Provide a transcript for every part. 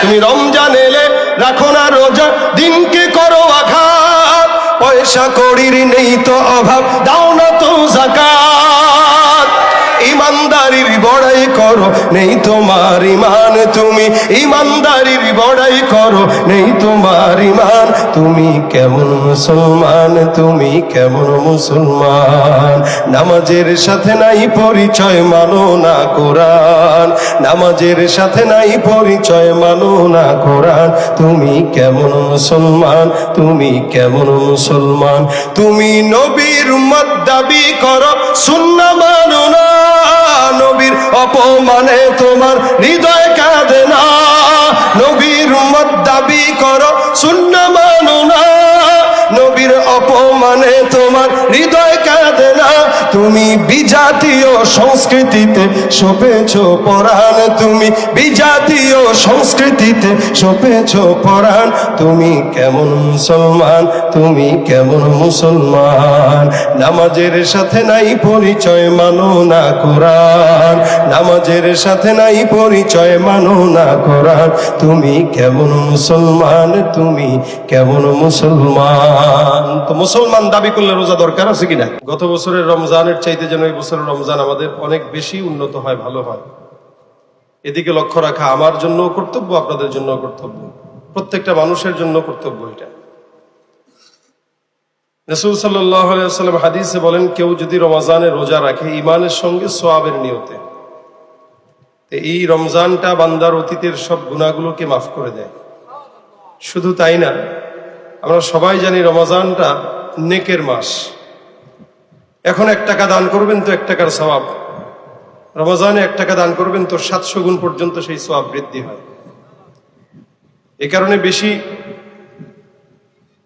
তুমি রমজান এলে রাখো না রোজা, দিনকে করো আঘাত, পয়সা কড়ির নেই তো অভাব, দাও না তো যাকাত। ইমানদারির বড়াই করো, নেই তোমার ইমান, তুমি ইমানদারির বড়াই করো, নেই তোমার ইমান। তুমি কেমন মুসলমান, তুমি কেমন মুসলমান? নামাজের সাথে নাই পরিচয়, মানো না কোরআন। নামাজের সাথে নাই পরিচয়, মানো না কোরআন। তুমি কেমন মুসলমান, তুমি কেমন মুসলমান? তুমি নবীর উম্মত দাবি করো, সুন্নাহ মানো না। নবীর অপমানে তোমার হৃদয় কাঁদে না। নবীর উম্মত দাবি করো, সুন্নাহ মানো না। নবীর অপমানে তোমার হৃদয় কাঁদে না। তুমি বিজাতীয় সংস্কৃতিতে সপেছ পরাণ, তুমি বিজাতীয় সংস্কৃতিতে সপেছ পরাণ। তুমি কেমন মুসলমান, তুমি কেমন মুসলমান? নামাজের সাথে নাই পরিচয়, মানো না কোরআন। নামাজের সাথে নাই পরিচয়, মানো না কোরআন। তুমি কেমন মুসলমান, তুমি কেমন মুসলমান? তো মুসলমান দাবি করলে রোজা দরকার আছে কিনা? গত বছরের রমজানের চাইতে যেন এই বছরের রমজান আমাদের অনেক বেশি উন্নত হয়, ভালো হয়, এদিকে লক্ষ্য রাখা আমার জন্য কর্তব্য, আপনাদের জন্য কর্তব্য, প্রত্যেকটা মানুষের জন্য কর্তব্য এটা। রাসূল সাল্লাল্লাহু আলাইহি ওয়াসাল্লাম হাদিসে বলেন, কেউ যদি রমজানে রোজা রাখে ইমানের সঙ্গে সওয়াবের নিয়তে, এই রমজানটা বান্দার অতীতের সব গুনাহগুলোকে মাফ করে দেয়। শুধু তাই না, আমরা সবাই জানি রমজানটা নেকের মাস। এখন 1 টাকা দান করবেন তো 1 টাকার সওয়াব, রমজানে 1 টাকা দান করবেন তো 700 গুণ পর্যন্ত সেই সওয়াব বৃদ্ধি হয়। এ কারণে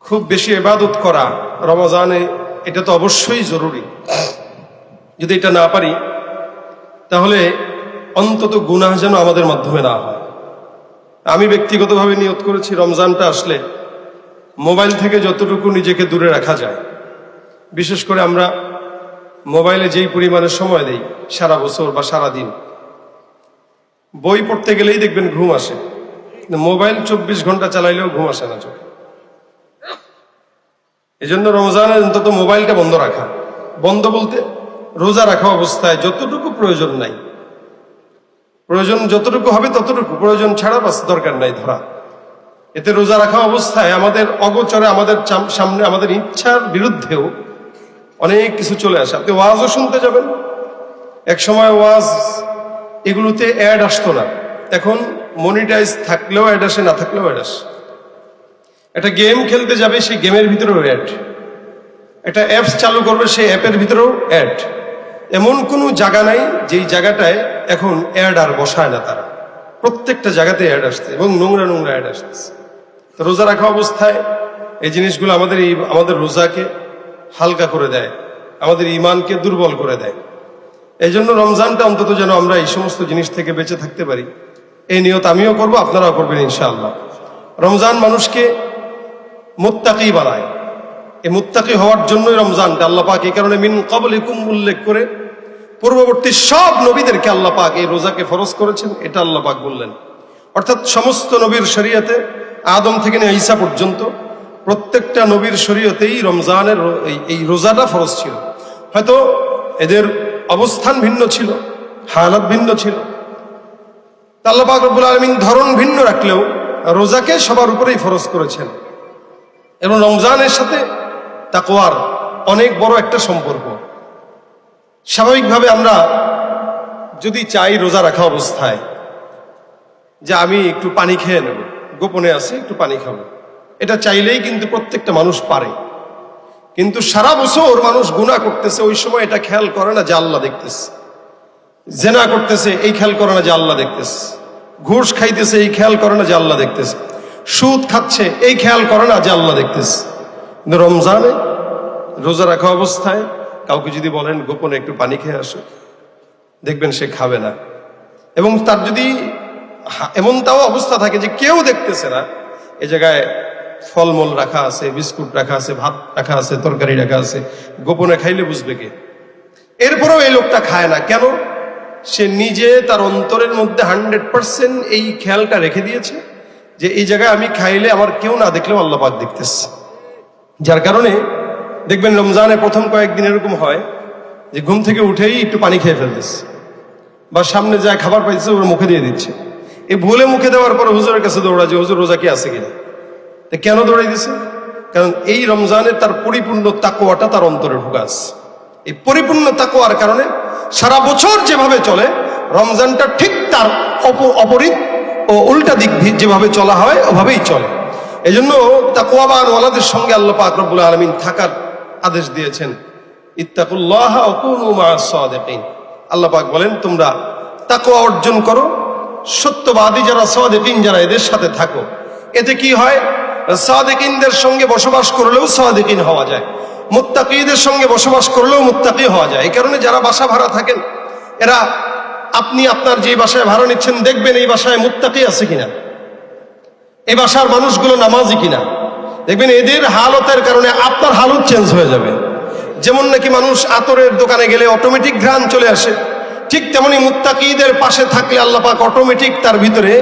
খুব বেশি ইবাদত করা রমজানে, এটা তো অবশ্যই জরুরি। যদি এটা না পারি তাহলে অন্তত গুনাহ যেন আমাদের মাধ্যমে না হয়। আমি ব্যক্তিগতভাবে নিয়ত করেছি, রমজানটা আসলে মোবাইল থেকে যতটুকু নিজেকে দূরে রাখা যায়, বিশেষ করে আমরা মোবাইলে যেই পরিমাণে সময় দেই সারা বছর বা সারা দিন, বই পড়তে গেলেই দেখবেন ঘুম আসে, মোবাইল 24 ঘন্টা চালাইলেও ঘুম আসে না চোখে। এই জন্য রমজানে অন্তত মোবাইলটা বন্ধ রাখা। বন্ধ বলতে রোজা রাখা অবস্থায় যতটুকু প্রয়োজন নাই, প্রয়োজন যতটুকু হবে ততটুকু, প্রয়োজন ছাড়া বাস দরকার নাই ধরা। এতে রোজা রাখা অবস্থায় আমাদের অগোচরে, আমাদের সামনে, আমাদের ইচ্ছার বিরুদ্ধেও অনেক কিছু চলে আসে। আপনি ওয়াজও শুনতে যাবেন, এক সময় ওয়াজ এগুলোতে অ্যাড আসতো না, এখন মনিটাইজ থাকলেও অ্যাড আসে, না থাকলেও অ্যাড আসে। একটা গেম খেলতে যাবে, সেই গেমের ভিতরেও অ্যাড। একটা অ্যাপস চালু করবে, সেই অ্যাপের ভিতরেও অ্যাড। এমন কোনো জায়গা নাই যেই জায়গাটায় এখন অ্যাড আর বসায় না তারা, প্রত্যেকটা জায়গাতে অ্যাড আসছে এবং নোংরা নোংরা অ্যাড আসতেছে। তো রোজা রাখা অবস্থায় এই জিনিসগুলো আমাদের রোজাকে হালকা করে দেয়, আমাদের ইমানকে দুর্বল করে দেয়। এই জন্য রমজানটা অন্তত যেন আমরা এই সমস্ত জিনিস থেকে বেঁচে থাকতে পারি, এই নিয়ত আমিও করব, আপনারাও করবেন ইনশাআল্লাহ। রমজান মানুষকে মুত্তাকি বানায়। এই মুত্তাকি হওয়ার জন্যই রমজানটা আল্লাহ পাক এই কারণে মিন ক্বাবলিকুম উল্লেখ করে পূর্ববর্তী সব নবীদেরকে আল্লাহ পাক এই রোজাকে ফরজ করেছেন, এটা আল্লাহ পাক বললেন। অর্থাৎ সমস্ত নবীর শরীয়তে, আদম থেকে নিয়ে ঈসা পর্যন্ত প্রত্যেকটা নবীর শরীয়তেই রমজানের এই রোজাটা ফরজ ছিল। হয়তো এদের অবস্থান ভিন্ন ছিল, হালাত ভিন্ন ছিল, আল্লাহ পাক রব্বুল আলামিন ধরন ভিন্ন রাখলেও রোজাকে সবার উপরেই ফরজ করেছেন। এবং রমজানের সাথে তাকওয়ার অনেক বড় একটা সম্পর্ক। স্বাভাবিকভাবে আমরা যদি চাই রোজা রাখা অবস্থায় যে আমি একটু পানি খেয়ে নেব, গোপনে আছি একটু পানি খাবো, এটা চাইলেই কিন্তু প্রত্যেকটা মানুষ পারে। কিন্তু সারা বছর মানুষ গুনাহ করতেছে, ওই সময় এটা খেয়াল করে না যে আল্লাহ দেখতেছে। জেনা করতেছে, এই খেয়াল করে না যে আল্লাহ দেখতেছে। ঘুষ খাইতেছে, এই খেয়াল করে না যে আল্লাহ দেখতেছে। সুদ খাচ্ছে, এই খেয়াল করে না যে আল্লাহ দেখতেছে। কিন্তু রমজানে রোজা রাখা অবস্থায় কাউকে যদি বলেন গোপনে একটু পানি খেয়ে আসো, দেখবেন সে খাবে না। এবং তার যদি এমনটাও অবস্থা থাকে যে কেউ দেখতেছে না, এ জায়গায় ফলমূল রাখা আছে, বিস্কুট রাখা আছে, ভাত রাখা আছে, তরকারি রাখা আছে, গোপনে খাইলে বুঝবে কে? এরপরেও এই লোকটা খায় না কেন? সে নিজে তার অন্তরের মধ্যে 100% এই খেয়ালটা রেখে দিয়েছে যে এই জায়গায় আমি খাইলে আমার কেউ না দেখলেও আল্লাহ পাক দেখতেছে। যার কারণে দেখবেন রমজানে প্রথম কয়েকদিন এরকম হয় যে ঘুম থেকে উঠেই একটু পানি খেয়ে ফেলতেছে, বা সামনে যায় খাবার পাইছে ওরা মুখে দিয়ে দিচ্ছে। এই ভুলে মুখে দেওয়ার পর হুজুরের কাছে দৌড়া যে হুজুর রোজা কি আছে কিনা। কেন দৌড়াই দিছে? কারণ এই রমজানে তার পরিপূর্ণ তাকওয়াটা তার অন্তরে ঢুকে আছে। এই পরিপূর্ণ তাকওয়ার কারণে সারা বছর যেভাবে চলে রমজানটা ঠিক তার অপরিত ও উল্টা দিক যেভাবে চলা হয় ওভাবেই চলে। এই জন্য তাকওয়াবান ওয়ালাদের সঙ্গে আল্লাহ পাক রব্বুল আলামিন থাকার আদেশ দিয়েছেন, ইত্তাকুল্লাহ ওয়া কুনু মা'আস সাদিকিন। আল্লাহ পাক বলেন তোমরা তাকওয়া অর্জন করো, সত্যবাদী যারা সাদিকিন যারা এদের সাথে থাকো। এতে কি হয়? সাদিকিনদের সঙ্গে বসবাস করলেও সাদিকিন হওয়া যায়, মুত্তাকিদের সঙ্গে বসবাস করলেও মুত্তাকি হওয়া যায়। এই কারণে যারা বাসা ভাড়া থাকেন এরা, আপনি আপনার যে বাসায় ভাড়া নিচ্ছেন দেখবেন এই বাসায় মুত্তাকি আছে কিনা, এই বাসার মানুষগুলো নামাজি কিনা। দেখবেন এদের হালতের কারণে আপনার হালত চেঞ্জ হয়ে যাবে। যেমন নাকি মানুষ আতরের দোকানে গেলে অটোমেটিক ঘ্রাণ চলে আসে, ঠিক তেমনি মুত্তাকিদের পাশে থাকলে আল্লাহ পাক অটোমেটিক তার ভিতরে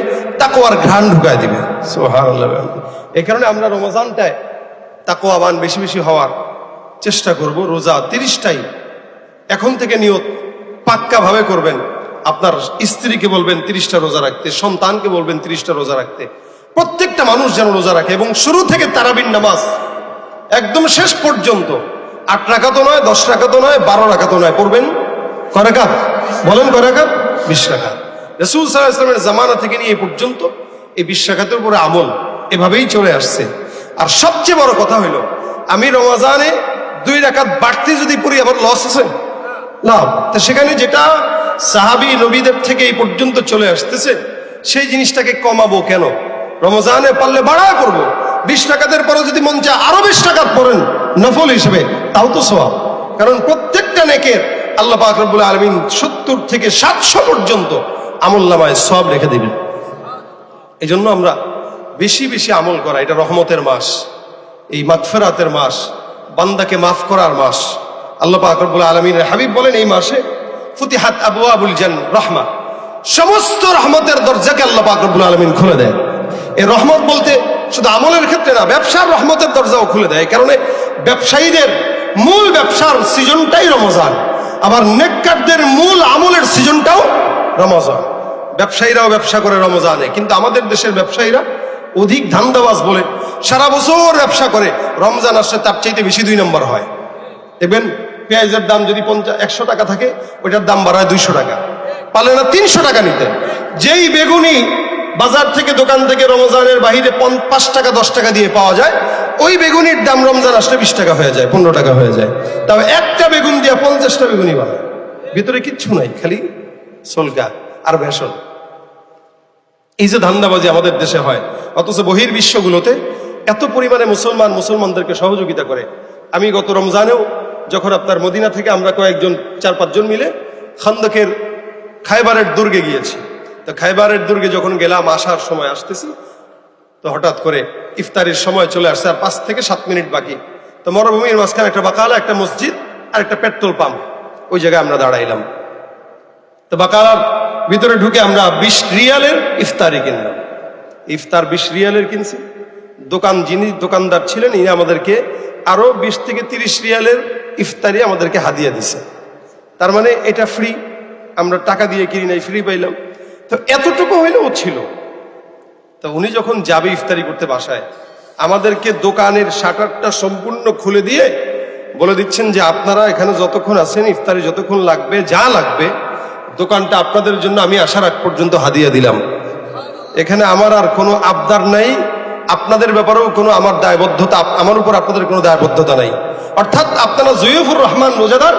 তাকওয়ার ঘ্রাণ ঢুকায় দিবে। সুবহানাল্লাহ। এই কারণে আমরা রমজানটায় তাকওয়াবান বেশি বেশি হওয়ার চেষ্টা করব। রোজা 30টাই এখন থেকে নিয়ত পাক্কা ভাবে করবেন। আপনার স্ত্রীকে বলবেন 30টা রোজা রাখতে, সন্তানকে বলবেন 30টা রোজা রাখতে। প্রত্যেকটা মানুষ যেন রোজা রাখে এবং শুরু থেকে তারাবির নামাজ একদম শেষ পর্যন্ত 8 রাকাতও নয়, 10 রাকাতও নয়, 12 রাকাতও নয়, পড়বেন কয় রাকাত? বলেন কয় রাকাত? 20 রাকাত। রাসূল সাল্লাল্লাহু আলাইহি ওয়াসাল্লামের জামানা থেকে নিয়ে এই পর্যন্ত এই 20 রাকাতের উপরে আমল এভাবেই চলে আসছে। আর সবচেয়ে বড় কথা হইল, আমি রমজানে 2 রাকাত বাড়তি যদি পড়ি আবার লস আছে লাভ। তো সেখানে যেটা সাহাবী নবীদের থেকে এই পর্যন্ত চলে আসতেছে সেই জিনিসটাকে কমাবো কেন? রমজানে পারলে বাড়া করবো। 20 রাকাতের পরে যদি মন চায় আরো 20 রাকাত পড়েন নফল হিসেবে, তাও তো সওয়াব। কারণ প্রত্যেকটা নেকের আল্লাহ পাক রব্বুল আলামিন 70 থেকে 700 পর্যন্ত আমলনামায় সওয়াব রেখে দিবেন। এই জন্য আমরা বেশি বেশি আমল করা, এটা রহমতের মাস, এই মাগফিরাতের মাস, বান্দাকে মাফ করার মাস। আল্লাহ পাক রব্বুল আলামিনের হাবিব বলেন এই মাসে ফুতিহাত আবওয়াবুল রাহমা, সমস্ত রহমতের দরজাকে আল্লাহ পাক রব্বুল আলামিন খুলে দেয়। এই রহমত বলতে শুধু আমলের ক্ষেত্রে না, ব্যবসার রহমতের দরজাও খুলে দেয়। এই কারণে ব্যবসায়ীদের মূল ব্যবসার সিজনটাই রমজান, আবার নেককারদের মূল আমলের সিজনটাও রমজান। ব্যবসায়ীরাও ব্যবসা করে রমজানে, কিন্তু আমাদের দেশের ব্যবসায়ীরা অধিক ধান্দাবাজ বলে সারা বছর ব্যবসা করে, রমজান আসলে তার চাইতে বেশি 2 নম্বর হয়। দেখবেন পেঁয়াজের দাম যদি 100 টাকা থাকে, ওইটার দাম বাড়ায় 200 টাকা, পালে না 300 টাকা নিতে। যেই বেগুনি বাজার থেকে দোকান থেকে রমজানের বাহিরে 5 টাকা 10 টাকা দিয়ে পাওয়া যায়, ওই বেগুনির দাম রমজান আসলে 20 টাকা হয়ে যায়, 15 টাকা হয়ে যায়। তবে একটা বেগুন দিয়ে 50টা বেগুনি বানায়, ভিতরে কিচ্ছু নাই, খালি সলকা আর ভেষজ। এই যে ধান্দাবাজি আমাদের দেশে হয়, অথচ বহির্বিশ্বগুলোতে এত পরিমাণে মুসলমানদেরকে সহযোগিতা করে। আমি গত রমজানেও যখন আপনার মদিনা থেকে আমরা কয়েকজন 4-5 জন মিলে খান্দকের খায়বারের দুর্গে গিয়েছি। তো খায়বারের দুর্গে যখন গেলাম, আসার সময় আসতেছি, তো হঠাৎ করে ইফতারির সময় চলে আসছে, আর 5 থেকে 7 মিনিট বাকি। তো মরুভূমির মাঝখানে একটা বাকালা, একটা মসজিদ আর একটা পেট্রোল পাম্প, ওই জায়গায় আমরা দাঁড়াইলাম। তো বাকালার ভিতরে ঢুকে আমরা 20 রিয়ালের ইফতারি কিনলাম। ইফতার 20 রিয়ালের কিনছি। যিনি দোকানদার ছিলেন, ইনি আমাদেরকে আরো 20 থেকে 30 রিয়ালের ইফতারি আমাদেরকে হাদিয়া দিছে। তার মানে এটা ফ্রি, আমরা টাকা দিয়ে কিনি নাই, ফ্রি পাইলাম। তো এতটুকু হইলেও ছিল। তো উনি যখন যাবে ইফতারি করতে বাসায়, আমাদেরকে দোকানের শাটারটা সম্পূর্ণ খুলে দিয়ে বলে দিচ্ছেন যে আপনারা এখানে যতক্ষণ আছেন, ইফতারি যতক্ষণ লাগবে, যা লাগবে দোকানটা আপনাদের জন্য আমি আসার আগ পর্যন্ত হাদিয়া দিলাম। এখানে আমার আর কোনো আবদার নাই, আপনাদের ব্যাপারেও কোনো আমার দায়বদ্ধতা, আমার উপর আপনাদের কোনো দায়বদ্ধতা নাই। অর্থাৎ আপনারা জয়ীফুর রহমান রোজাদার,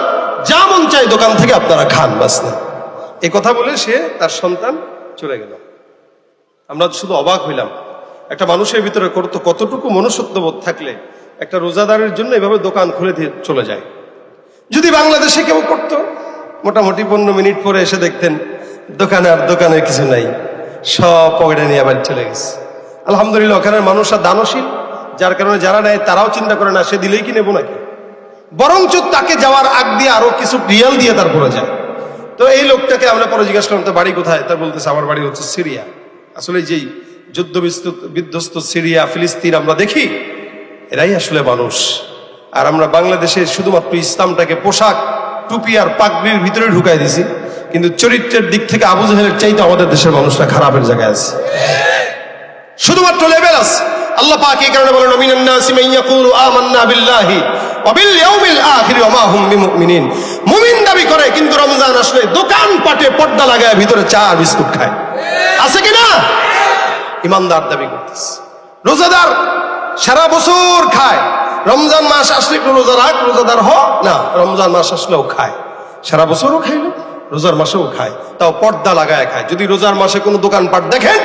যা মন চাই দোকান থেকে আপনারা খান, বাস না। এই কথা বলে সে তার সন্তান চলে গেল। আমরা শুধু অবাক হইলাম, একটা মানুষের ভিতরে কতটুকু মনুষ্যত্ববোধ থাকলে একটা রোজাদারের জন্য এভাবে দোকান খুলে দিয়ে চলে যায়। যদি বাংলাদেশে কেউ করতো, মোটামুটি 15 মিনিট পরে এসে দেখতেন দোকানে কিছু নাই, সব পকেটে নিয়ে আবার চলে গেছে। আলহামদুলিল্লাহ, ওখানের মানুষরা দানশীল, যার কারণে যারা নেয় তারাও চিন্তা করে না সে দিলেই কি নেবো নাকি, বরঞ্চ তাকে যাওয়ার আগ দিয়ে আরো কিছু রিয়াল দিয়ে তারপরে যায়। তো এই লোকটাকে আমরা পরে জিজ্ঞাসা করলাম তো বাড়ি কোথায়, তা বলতেছে আমার বাড়ি হচ্ছে সিরিয়া। আসলে যেই যুদ্ধ বিধ্বস্ত সিরিয়া ফিলিস্তিন আমরা দেখি, এরাই আসলে মানুষ। আর আমরা বাংলাদেশে শুধুমাত্র ইসলামটাকে পোশাক টুপি আর পাগড়ির ভিতরে ঢুকাই দিছি, কিন্তু চরিত্রের দিক থেকে আবু জাহেলের চাইতে আমাদের দেশের মানুষরা খারাপের জায়গায় আছে, শুধুমাত্র লেভেল আছে। আল্লাহ পাক এই কারণে বলেন মিনান নাসি মান ইয়াকুলু আমান্না বিল্লাহি ওয়া বিল ইয়াউমিল আখির ওয়া মা হুম বিমুমিনিন। মুমিন দাবি করে কিন্তু রমজান আসলে দোকান পাটে পর্দা লাগায় ভিতরে চা আর বিস্কুট খায়, আছে কি না? ইমানদার দাবি করতেছে। রোজাদার সারা বছর খায়, রমজান মাস আসলে একটু রোজা রাখ, রোজাদার হ না, রমজান মাস আসলেও খায়, সারা বছরও খাইলো, রোজার মাসেও খায়, তাও পর্দা লাগায় খায়। যদি রোজার মাসে কোনো দোকানপাট দেখেন